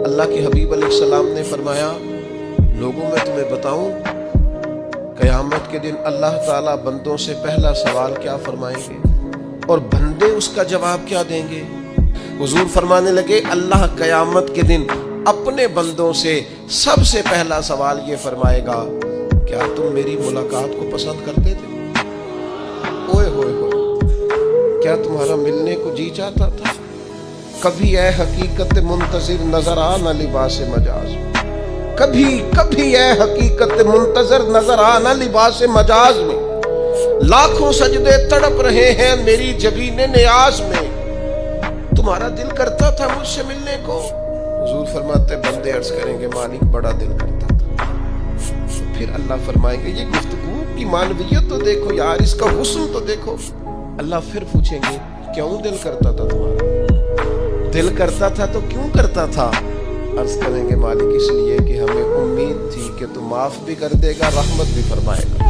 اللہ کے حبیب علیہ السلام نے فرمایا لوگوں میں تمہیں بتاؤں قیامت کے دن اللہ تعالیٰ بندوں سے پہلا سوال کیا فرمائیں گے اور بندے اس کا جواب کیا دیں گے؟ حضور فرمانے لگے اللہ قیامت کے دن اپنے بندوں سے سب سے پہلا سوال یہ فرمائے گا کیا تم میری ملاقات کو پسند کرتے تھے؟ اوئے ہوئے ہوئے، کیا تمہارا ملنے کو جی چاہتا تھا؟ کبھی اے حقیقت منتظر نظر آنا لباس مجاز، کبھی اے حقیقت منتظر نظر آنا لباس مجاز میں، لاکھوں سجدے تڑپ رہے ہیں میری جبین نیاز میں، تمہارا دل کرتا تھا مجھ سے ملنے کو؟ حضور فرماتے بندے عرض کریں گے مالک بڑا دل کرتا تھا۔ پھر اللہ فرمائیں گے یہ گفتگو کی معنویت تو دیکھو یار، اس کا حسن تو دیکھو۔ اللہ پھر پوچھیں گے کیوں دل کرتا تھا تمہارا؟ دل کرتا تھا تو کیوں کرتا تھا؟ عرض کریں گے مالک اس لیے کہ ہمیں امید تھی کہ تو معاف بھی کر دے گا، رحمت بھی فرمائے گا۔